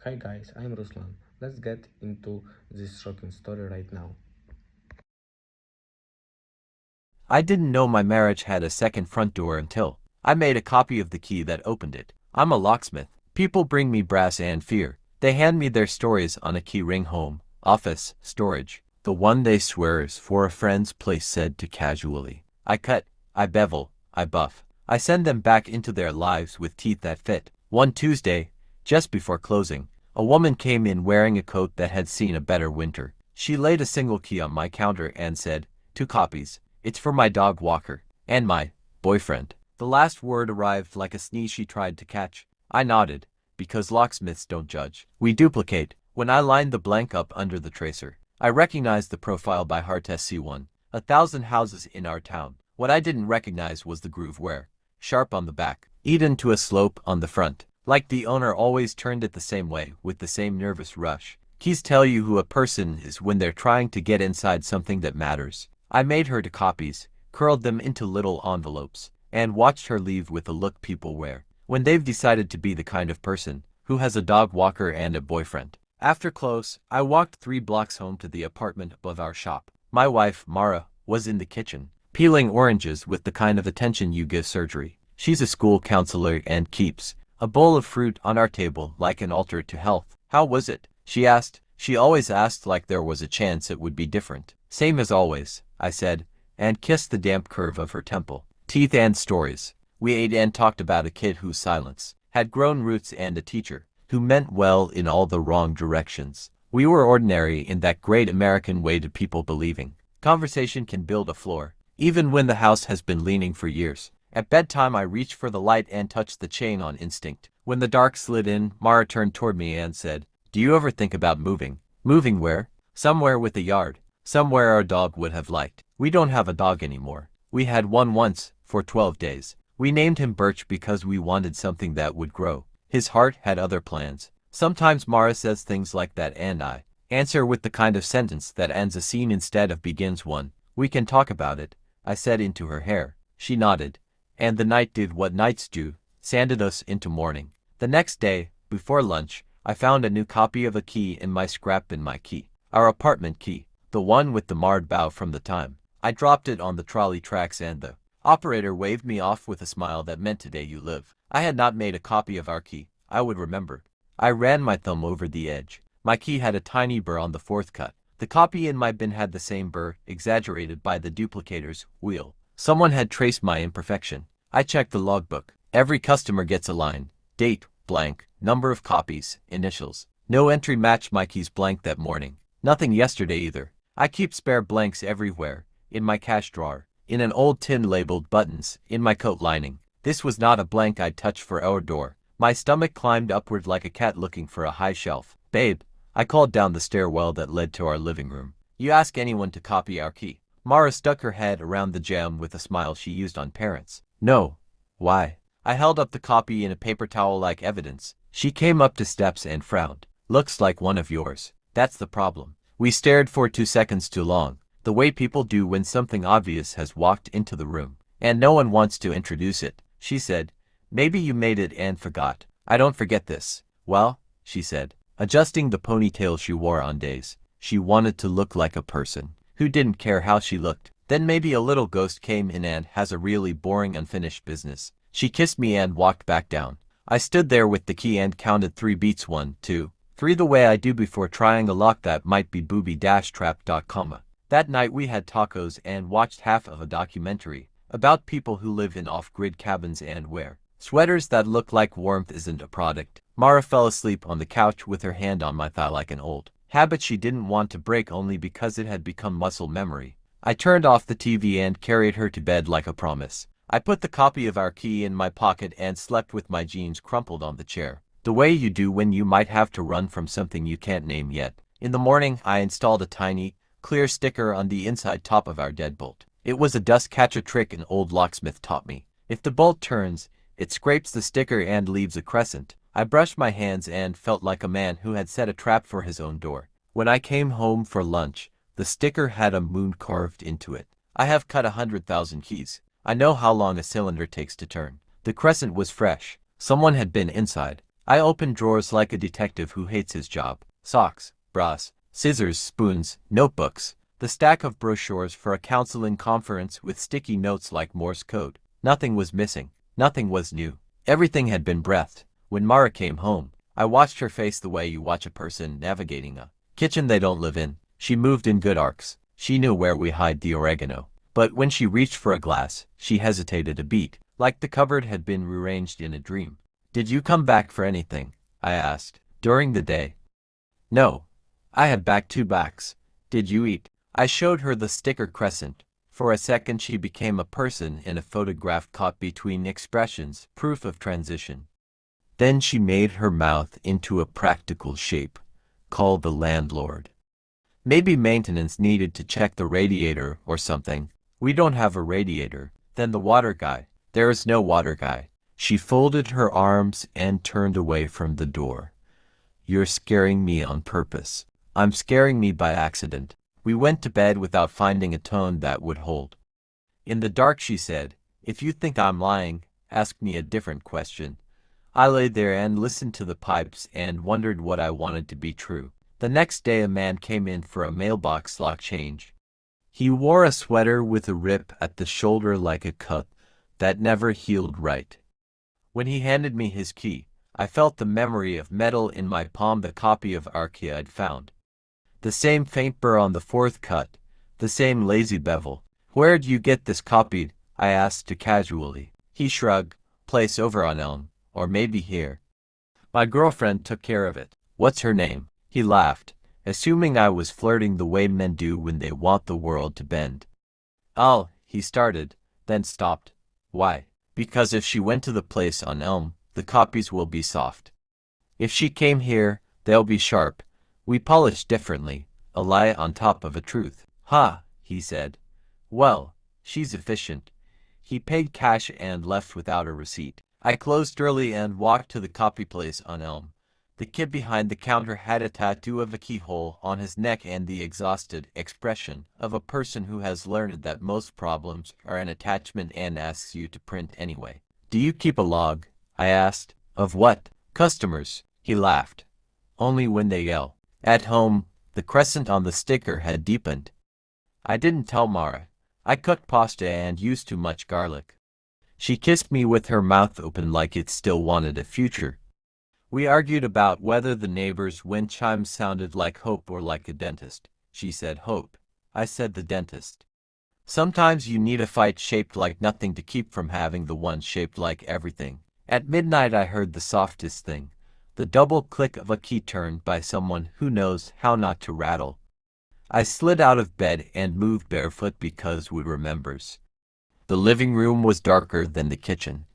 Hi guys, I'm Ruslan. Let's get into this shocking story right now. I didn't know my marriage had a second front door until I made a copy of the key that opened it. I'm a locksmith. People bring me brass and fear. They hand me their stories on a key ring home, office, storage. The one they swear is for a friend's place said to casually. I cut, I bevel, I buff. I send them back into their lives with teeth that fit. One Tuesday, just before closing, a woman came in wearing a coat that had seen a better winter. She laid a single key on my counter and said, 2 copies. It's for my dog Walker and my boyfriend. The last word arrived like a sneeze she tried to catch. I nodded, because locksmiths don't judge. We duplicate. When I lined the blank up under the tracer, I recognized the profile by heart SC1. 1,000 houses in our town. What I didn't recognize was the groove where, sharp on the back, eaten to a slope on the front. Like the owner always turned it the same way, with the same nervous rush. Keys tell you who a person is when they're trying to get inside something that matters. I made her to copies, curled them into little envelopes, and watched her leave with the look people wear when they've decided to be the kind of person who has a dog walker and a boyfriend. After close, I walked 3 blocks home to the apartment above our shop. My wife, Mara, was in the kitchen, peeling oranges with the kind of attention you give surgery. She's a school counselor and keeps a bowl of fruit on our table like an altar to health. How was it? She asked. She always asked like there was a chance it would be different. Same as always, I said, and kissed the damp curve of her temple. Teeth and stories. We ate and talked about a kid whose silence had grown roots and a teacher who meant well in all the wrong directions. We were ordinary in that great American way to people believing conversation can build a floor, even when the house has been leaning for years. At bedtime I reached for the light and touched the chain on instinct. When the dark slid in, Mara turned toward me and said, "Do you ever think about moving?" "Moving where?" "Somewhere with a yard. Somewhere our dog would have liked." We don't have a dog anymore. We had one once, for 12 days. We named him Birch because we wanted something that would grow. His heart had other plans. Sometimes Mara says things like that and I answer with the kind of sentence that ends a scene instead of begins one. "We can talk about it," I said into her hair. She nodded. And the night did what nights do, sanded us into morning. The next day, before lunch, I found a new copy of a key in my scrap bin. My key. Our apartment key. The one with the marred bow from the time. I dropped it on the trolley tracks and the operator waved me off with a smile that meant today you live. I had not made a copy of our key. I would remember. I ran my thumb over the edge. My key had a tiny burr on the 4th cut. The copy in my bin had the same burr, exaggerated by the duplicator's wheel. Someone had traced my imperfection. I checked the logbook. Every customer gets a line. Date, blank, number of copies, initials. No entry matched my key's blank that morning. Nothing yesterday either. I keep spare blanks everywhere. In my cash drawer. In an old tin labeled buttons. In my coat lining. This was not a blank I'd touch for our door. My stomach climbed upward like a cat looking for a high shelf. "Babe," I called down the stairwell that led to our living room. "You ask anyone to copy our key?" Mara stuck her head around the jamb with a smile she used on parents. "No." "Why?" I held up the copy in a paper towel like evidence. She came up to steps and frowned. "Looks like one of yours." That's the problem. We stared for 2 seconds too long, the way people do when something obvious has walked into the room, and no one wants to introduce it. She said, "Maybe you made it and forgot." "I don't forget this." "Well," she said, adjusting the ponytail she wore on days she wanted to look like a person who didn't care how she looked. "Then maybe a little ghost came in and has a really boring unfinished business." She kissed me and walked back down. I stood there with the key and counted 3 beats, 1, 2, 3 the way I do before trying a lock that might be booby-trap.com. That night we had tacos and watched half of a documentary about people who live in off-grid cabins and wear sweaters that look like warmth isn't a product. Mara fell asleep on the couch with her hand on my thigh like an old habit she didn't want to break only because it had become muscle memory. I turned off the TV and carried her to bed like a promise. I put the copy of our key in my pocket and slept with my jeans crumpled on the chair, the way you do when you might have to run from something you can't name yet. In the morning, I installed a tiny, clear sticker on the inside top of our deadbolt. It was a dust catcher trick an old locksmith taught me. If the bolt turns, it scrapes the sticker and leaves a crescent. I brushed my hands and felt like a man who had set a trap for his own door. When I came home for lunch, the sticker had a moon carved into it. I have cut 100,000 keys. I know how long a cylinder takes to turn. The crescent was fresh. Someone had been inside. I opened drawers like a detective who hates his job. Socks, bras, scissors, spoons, notebooks, the stack of brochures for a counseling conference with sticky notes like Morse code. Nothing was missing. Nothing was new. Everything had been breathed. When Mara came home, I watched her face the way you watch a person navigating a kitchen they don't live in. She moved in good arcs. She knew where we hide the oregano. But when she reached for a glass, she hesitated a beat, like the cupboard had been rearranged in a dream. "Did you come back for anything?" I asked. "During the day?" "No. I had back-to-backs. Did you eat?" I showed her the sticker crescent. For a second she became a person in a photograph caught between expressions, proof of transition. Then she made her mouth into a practical shape. "Call the landlord. Maybe maintenance needed to check the radiator or something." "We don't have a radiator." "Then the water guy." "There is no water guy." She folded her arms and turned away from the door. "You're scaring me on purpose." "I'm scaring me by accident." We went to bed without finding a tone that would hold. In the dark she said, "If you think I'm lying, ask me a different question." I lay there and listened to the pipes and wondered what I wanted to be true. The next day a man came in for a mailbox lock change. He wore a sweater with a rip at the shoulder like a cut that never healed right. When he handed me his key, I felt the memory of metal in my palm, the copy of our key I'd found. The same faint burr on the fourth cut, the same lazy bevel. "Where'd you get this copy?" I asked too casually. He shrugged. "Place over on Elm, or maybe here. My girlfriend took care of it." "What's her name?" He laughed, assuming I was flirting the way men do when they want the world to bend. "Oh," he started, then stopped. "Why?" "Because if she went to the place on Elm, the copies will be soft. If she came here, they'll be sharp. We polish differently, a lie on top of a truth." "Ha," he said. "Well, she's efficient." He paid cash and left without a receipt. I closed early and walked to the copy place on Elm. The kid behind the counter had a tattoo of a keyhole on his neck and the exhausted expression of a person who has learned that most problems are an attachment and asks you to print anyway. "Do you keep a log?" I asked. "Of what?" "Customers." He laughed. "Only when they yell." At home, the crescent on the sticker had deepened. I didn't tell Mara. I cooked pasta and used too much garlic. She kissed me with her mouth open like it still wanted a future. We argued about whether the neighbor's wind chimes sounded like hope or like a dentist. She said hope. I said the dentist. Sometimes you need a fight shaped like nothing to keep from having the one shaped like everything. At midnight I heard the softest thing. The double click of a key turned by someone who knows how not to rattle. I slid out of bed and moved barefoot because we remembers. The living room was darker than the kitchen.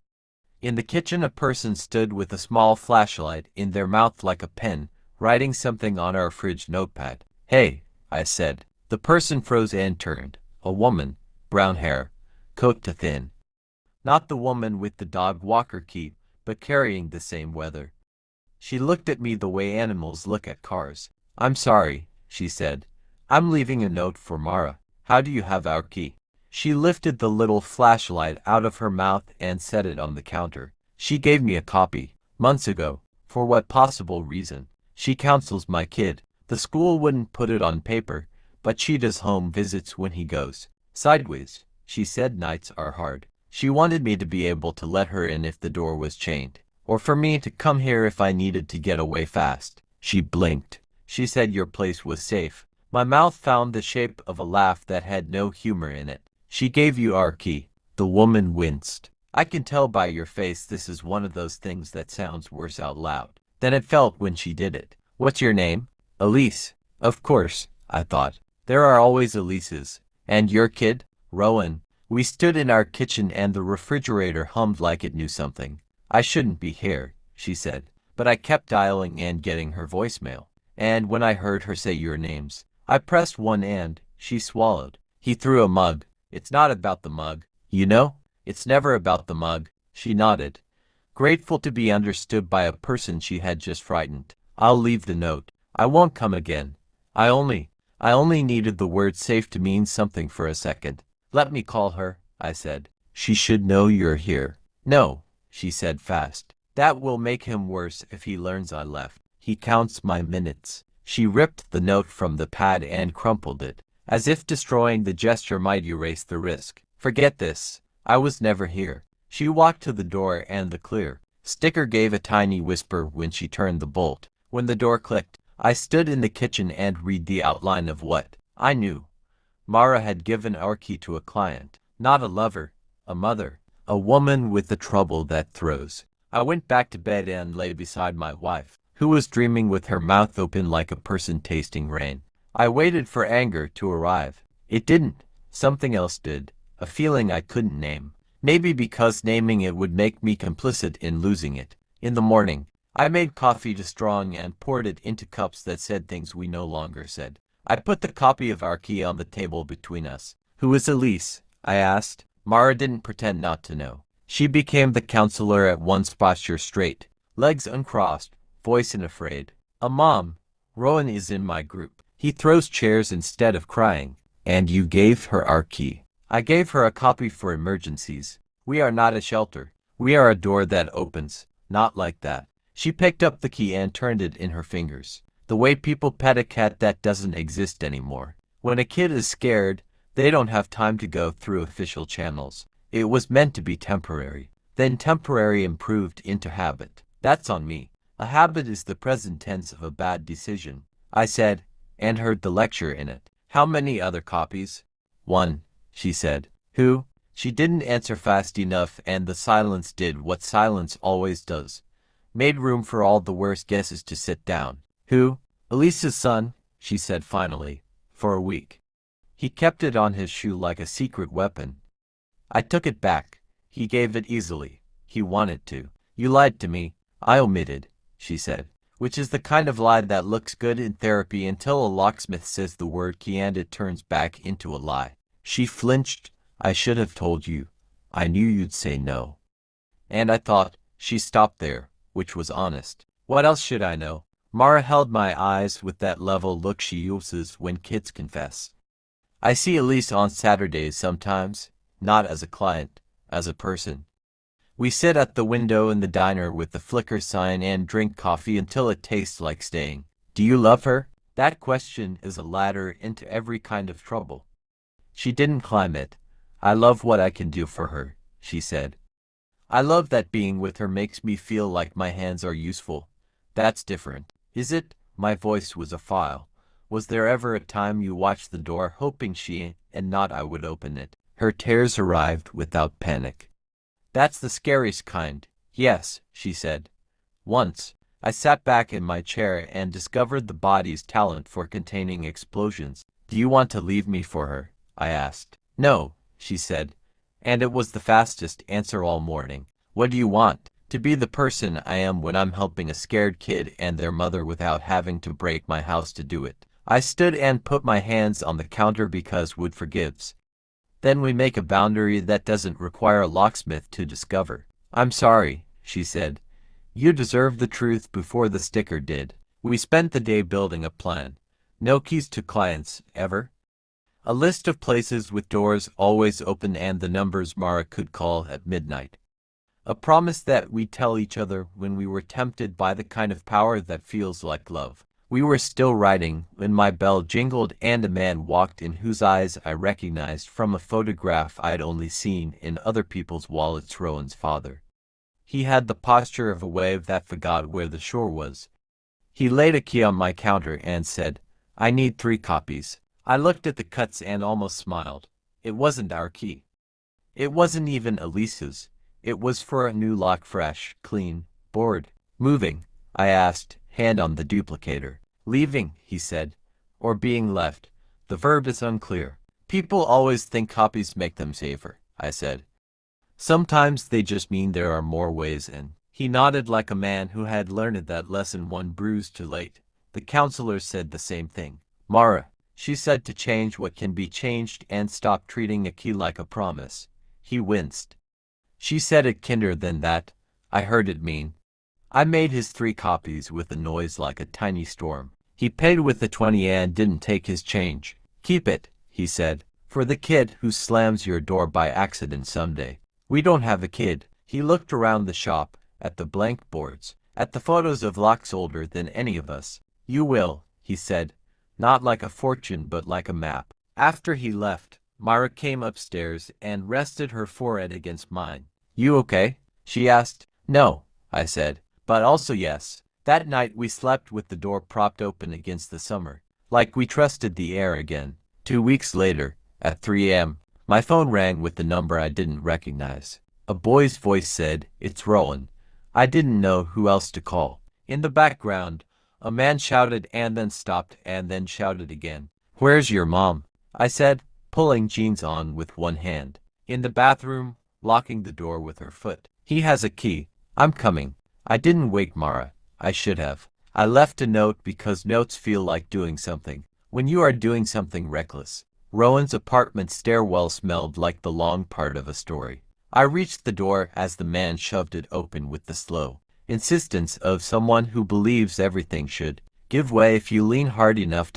In the kitchen a person stood with a small flashlight in their mouth like a pen, writing something on our fridge notepad. "Hey," I said. The person froze and turned. A woman, brown hair, coat to thin. Not the woman with the dog walker key, but carrying the same weather. She looked at me the way animals look at cars. "I'm sorry," she said. "I'm leaving a note for Mara. How do you have our key?" She lifted the little flashlight out of her mouth and set it on the counter. "She gave me a copy, months ago. For what possible reason? She counsels my kid. The school wouldn't put it on paper, but she does home visits when he goes. Sideways, she said nights are hard. She wanted me to be able to let her in if the door was chained, or for me to come here if I needed to get away fast." She blinked. She said your place was safe. My mouth found the shape of a laugh that had no humor in it. "She gave you our key." The woman winced. "I can tell by your face this is one of those things that sounds worse out loud than it felt when she did it. What's your name?" "Elise." Of course, I thought. There are always Elises. "And your kid?" "Rowan." We stood in our kitchen and the refrigerator hummed like it knew something. "I shouldn't be here," she said. But I kept dialing and getting her voicemail. And when I heard her say your names, I pressed 1 and she swallowed. He threw a mug. "It's not about the mug. You know? It's never about the mug." She nodded, grateful to be understood by a person she had just frightened. "I'll leave the note. I won't come again. I only needed the word safe to mean something for a second." "Let me call her," I said. "She should know you're here." "No," she said fast. That will make him worse if he learns I left. He counts my minutes. She ripped the note from the pad and crumpled it, as if destroying the gesture might erase the risk. Forget this. I was never here. She walked to the door and the clear sticker gave a tiny whisper when she turned the bolt. When the door clicked, I stood in the kitchen and read the outline of what I knew. Mara had given our key to a client, not a lover, a mother, a woman with the trouble that throws. I went back to bed and lay beside my wife, who was dreaming with her mouth open like a person tasting rain. I waited for anger to arrive. It didn't. Something else did. A feeling I couldn't name. Maybe because naming it would make me complicit in losing it. In the morning, I made coffee just strong and poured it into cups that said things we no longer said. I put the copy of our key on the table between us. Who is Elise? I asked. Mara didn't pretend not to know. She became the counselor at once, posture straight, legs uncrossed, voice unafraid. A mom. Rowan is in my group. He throws chairs instead of crying. And you gave her our key. I gave her a copy for emergencies. We are not a shelter. We are a door that opens. Not like that. She picked up the key and turned it in her fingers. The way people pet a cat that doesn't exist anymore. When a kid is scared, they don't have time to go through official channels. It was meant to be temporary. Then temporary improved into habit. That's on me. A habit is the present tense of a bad decision, I said, and heard the lecture in it. How many other copies? One, she said. Who? She didn't answer fast enough, and the silence did what silence always does. Made room for all the worst guesses to sit down. Who? Elisa's son, she said finally, for a week. He kept it on his shoe like a secret weapon. I took it back. He gave it easily. He wanted to. You lied to me. I omitted, she said, which is the kind of lie that looks good in therapy until a locksmith says the word key and it turns back into a lie. She flinched. I should have told you. I knew you'd say no. And I thought. She stopped there, which was honest. What else should I know? Mara held my eyes with that level look she uses when kids confess. I see Elise on Saturdays sometimes, not as a client, as a person. We sit at the window in the diner with the flicker sign and drink coffee until it tastes like staying. Do you love her? That question is a ladder into every kind of trouble. She didn't climb it. I love what I can do for her, she said. I love that being with her makes me feel like my hands are useful. That's different. Is it? My voice was a file. Was there ever a time you watched the door hoping she and not I would open it? Her tears arrived without panic. That's the scariest kind. Yes, she said. Once, I sat back in my chair and discovered the body's talent for containing explosions. Do you want to leave me for her? I asked. No, she said. And it was the fastest answer all morning. What do you want? To be the person I am when I'm helping a scared kid and their mother without having to break my house to do it. I stood and put my hands on the counter because wood forgives. Then we make a boundary that doesn't require a locksmith to discover. I'm sorry, she said. You deserve the truth before the sticker did. We spent the day building a plan. No keys to clients, ever. A list of places with doors always open and the numbers Mara could call at midnight. A promise that we'd tell each other when we were tempted by the kind of power that feels like love. We were still writing when my bell jingled and a man walked in whose eyes I recognized from a photograph I'd only seen in other people's wallets. Rowan's father. He had the posture of a wave that forgot where the shore was. He laid a key on my counter and said, I need 3 copies. I looked at the cuts and almost smiled. It wasn't our key. It wasn't even Elisa's. It was for a new lock, fresh, clean, board. Moving? I asked, hand on the duplicator. Leaving, he said. Or being left. The verb is unclear. People always think copies make them safer, I said. Sometimes they just mean there are more ways in. He nodded like a man who had learned that lesson one bruise too late. The counselor said the same thing. Mara, she said, to change what can be changed and stop treating a key like a promise. He winced. She said it kinder than that. I heard it mean. I made his 3 copies with a noise like a tiny storm. He paid with the 20 and didn't take his change. Keep it, he said, for the kid who slams your door by accident someday. We don't have a kid. He looked around the shop, at the blank boards, at the photos of locks older than any of us. "You will," he said, "not like a fortune but like a map." After he left, Mara came upstairs and rested her forehead against mine. "You okay?" she asked. "No," I said, "but also yes." That night we slept with the door propped open against the summer, like we trusted the air again. 2 weeks later, at 3 a.m., my phone rang with the number I didn't recognize. A boy's voice said, "It's Rowan." I didn't know who else to call. In the background, a man shouted and then stopped and then shouted again. "Where's your mom?" I said, pulling jeans on with one hand. "In the bathroom, locking the door with her foot. He has a key. I'm coming." I didn't wake Mara. I should have. I left a note because notes feel like doing something. When you are doing something reckless. Rowan's apartment stairwell smelled like the long part of a story. I reached the door as the man shoved it open with the slow insistence of someone who believes everything should give way if you lean hard enough.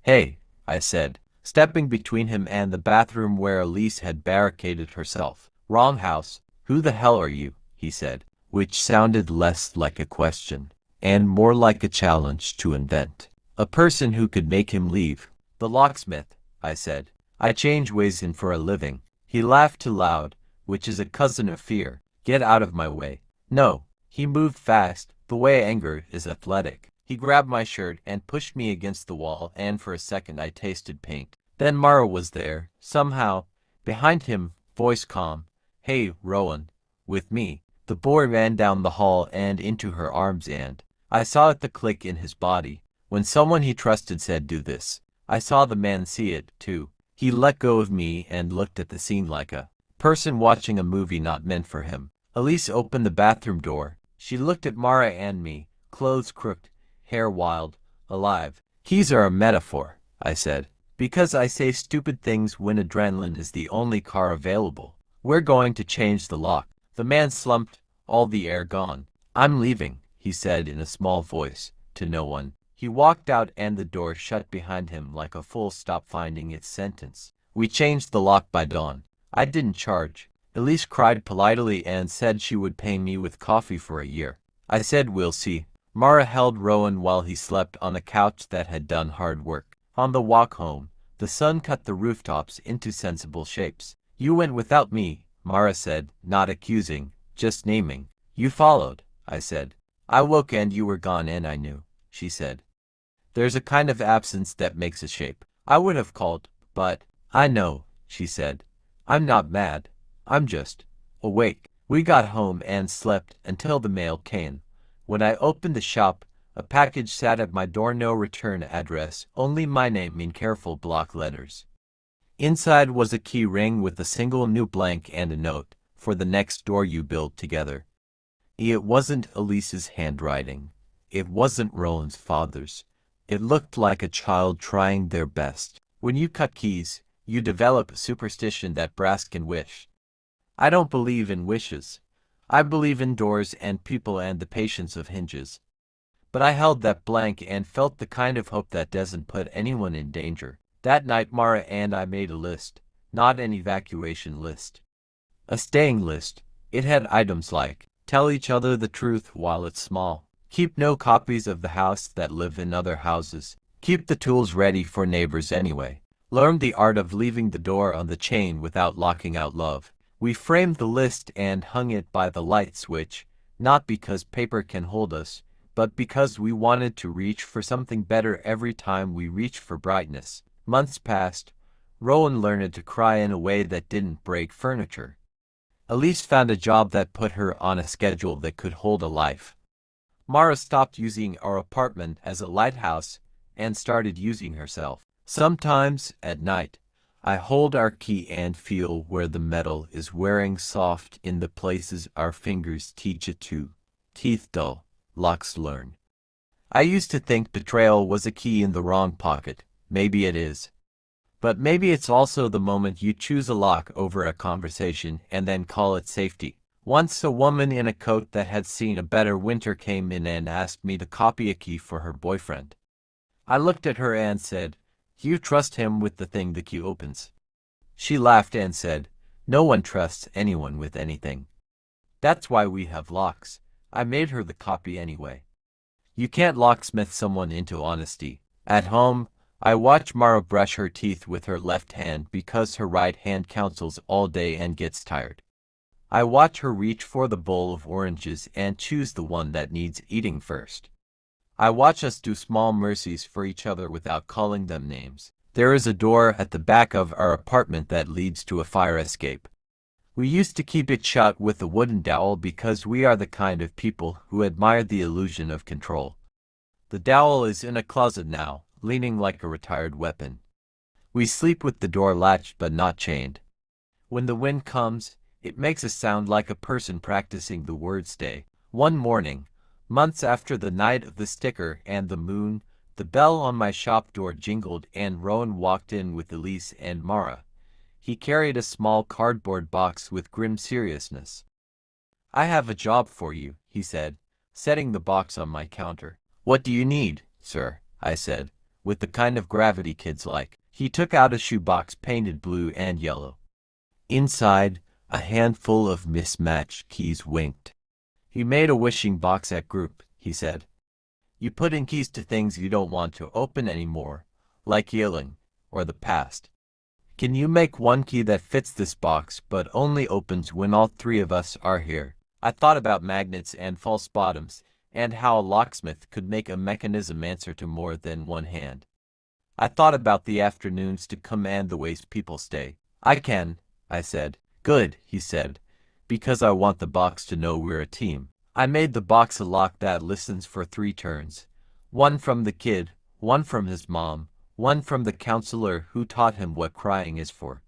"Hey," I said, stepping between him and the bathroom where Elise had barricaded herself. "Wrong house. Who the hell are you?" he said, which sounded less like a question and more like a challenge to invent a person who could make him leave. "The locksmith," I said. "I change ways in for a living." He laughed too loud, which is a cousin of fear. "Get out of my way." "No." He moved fast, the way anger is athletic. He grabbed my shirt and pushed me against the wall, and for a second I tasted paint. Then Mara was there, somehow. Behind him, voice calm. "Hey, Rowan." With me. The boy ran down the hall and into her arms, and I saw it, the click in his body. When someone he trusted said, "Do this." I saw the man see it, too. He let go of me and looked at the scene like a person watching a movie not meant for him. Elise opened the bathroom door. She looked at Mara and me, clothes crooked, hair wild, alive. "Keys are a metaphor," I said, "because I say stupid things when adrenaline is the only car available. We're going to change the lock." The man slumped, all the air gone. "I'm leaving," he said in a small voice, to no one. He walked out and the door shut behind him like a full stop finding its sentence. We changed the lock by dawn. I didn't charge. Elise cried politely and said she would pay me with coffee for a year. I said, "We'll see." Mara held Rowan while he slept on a couch that had done hard work. On the walk home, the sun cut the rooftops into sensible shapes. "You went without me," Mara said, not accusing, just naming. "You followed," I said. "I woke and you were gone and I knew," she said. "There's a kind of absence that makes a shape. I would have called, but—" "I know," she said. "I'm not mad. I'm just awake." We got home and slept until the mail came. When I opened the shop, a package sat at my door, no return address, only my name in careful block letters. Inside was a key ring with a single new blank and a note, "For the next door you build together." It wasn't Elise's handwriting. It wasn't Rowan's father's. It looked like a child trying their best. When you cut keys, you develop a superstition that brass can wish. I don't believe in wishes. I believe in doors and people and the patience of hinges. But I held that blank and felt the kind of hope that doesn't put anyone in danger. That night Mara and I made a list, not an evacuation list. A staying list. It had items like, tell each other the truth while it's small. Keep no copies of the house that live in other houses. Keep the tools ready for neighbors anyway. Learn the art of leaving the door on the chain without locking out love. We framed the list and hung it by the light switch, not because paper can hold us, but because we wanted to reach for something better every time we reached for brightness. Months passed. Rowan learned to cry in a way that didn't break furniture. Elise found a job that put her on a schedule that could hold a life. Mara stopped using our apartment as a lighthouse and started using herself. Sometimes, at night, I hold our key and feel where the metal is wearing soft in the places our fingers teach it to. Teeth dull, locks learn. I used to think betrayal was a key in the wrong pocket. Maybe it is. But maybe it's also the moment you choose a lock over a conversation and then call it safety. Once a woman in a coat that had seen a better winter came in and asked me to copy a key for her boyfriend. I looked at her and said, "You trust him with the thing the key opens?" She laughed and said, "No one trusts anyone with anything." That's why we have locks. I made her the copy anyway. You can't locksmith someone into honesty. At home, I watch Mara brush her teeth with her left hand because her right hand counsels all day and gets tired. I watch her reach for the bowl of oranges and choose the one that needs eating first. I watch us do small mercies for each other without calling them names. There is a door at the back of our apartment that leads to a fire escape. We used to keep it shut with a wooden dowel because we are the kind of people who admire the illusion of control. The dowel is in a closet now, leaning like a retired weapon. We sleep with the door latched but not chained. When the wind comes, it makes a sound like a person practicing the word stay. One morning, months after the night of the sticker and the moon, the bell on my shop door jingled and Rowan walked in with Elise and Mara. He carried a small cardboard box with grim seriousness. "I have a job for you," he said, setting the box on my counter. "What do you need, sir?" I said, with the kind of gravity kids like. He took out a shoebox painted blue and yellow. Inside, a handful of mismatched keys winked. "He made a wishing box at group," he said. "You put in keys to things you don't want to open anymore, like healing, or the past. Can you make one key that fits this box but only opens when all three of us are here?" I thought about magnets and false bottoms, and how a locksmith could make a mechanism answer to more than one hand. I thought about the afternoons to come and the ways people stay. "I can," I said. "Good," he said, "because I want the box to know we're a team." I made the box a lock that listens for 3 turns. One from the kid, one from his mom, one from the counselor who taught him what crying is for.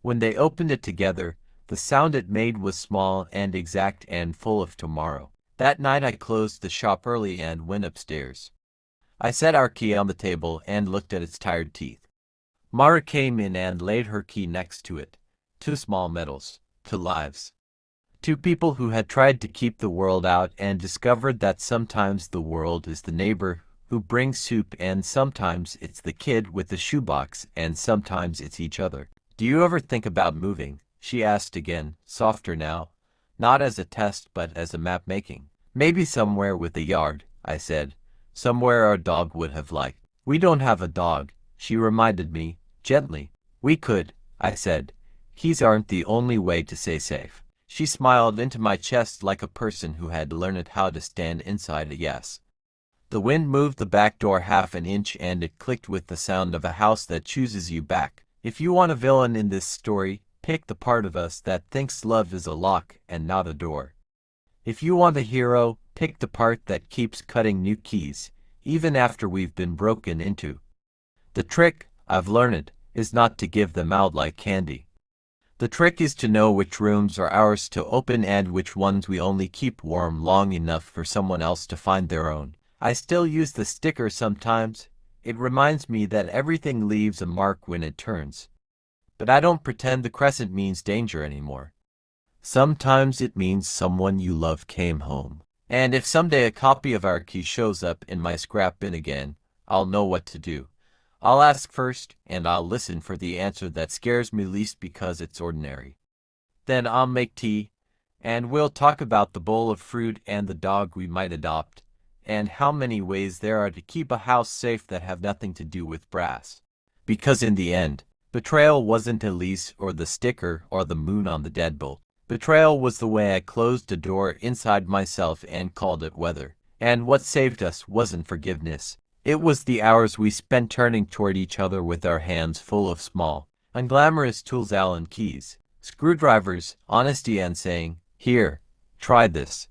When they opened it together, the sound it made was small and exact and full of tomorrow. That night I closed the shop early and went upstairs. I set our key on the table and looked at its tired teeth. Mara came in and laid her key next to it. 2 small medals, 2 lives. 2 people who had tried to keep the world out and discovered that sometimes the world is the neighbor who brings soup and sometimes it's the kid with the shoebox and sometimes it's each other. "Do you ever think about moving?" she asked again, softer now, not as a test but as a map making. "Maybe somewhere with a yard," I said, "somewhere our dog would have liked." "We don't have a dog," she reminded me, gently. "We could," I said. "Keys aren't the only way to stay safe." She smiled into my chest like a person who had learned how to stand inside a yes. The wind moved the back door half an inch and it clicked with the sound of a house that chooses you back. If you want a villain in this story, pick the part of us that thinks love is a lock and not a door. If you want a hero, pick the part that keeps cutting new keys, even after we've been broken into. The trick, I've learned, is not to give them out like candy. The trick is to know which rooms are ours to open and which ones we only keep warm long enough for someone else to find their own. I still use the sticker sometimes. It reminds me that everything leaves a mark when it turns. But I don't pretend the crescent means danger anymore. Sometimes it means someone you love came home. And if someday a copy of our key shows up in my scrap bin again, I'll know what to do. I'll ask first, and I'll listen for the answer that scares me least because it's ordinary. Then I'll make tea, and we'll talk about the bowl of fruit and the dog we might adopt, and how many ways there are to keep a house safe that have nothing to do with brass. Because in the end, betrayal wasn't Elise or the sticker or the moon on the deadbolt. Betrayal was the way I closed a door inside myself and called it weather. And what saved us wasn't forgiveness. It was the hours we spent turning toward each other with our hands full of small, unglamorous tools, Allen keys, screwdrivers, honesty, and saying, "Here, try this."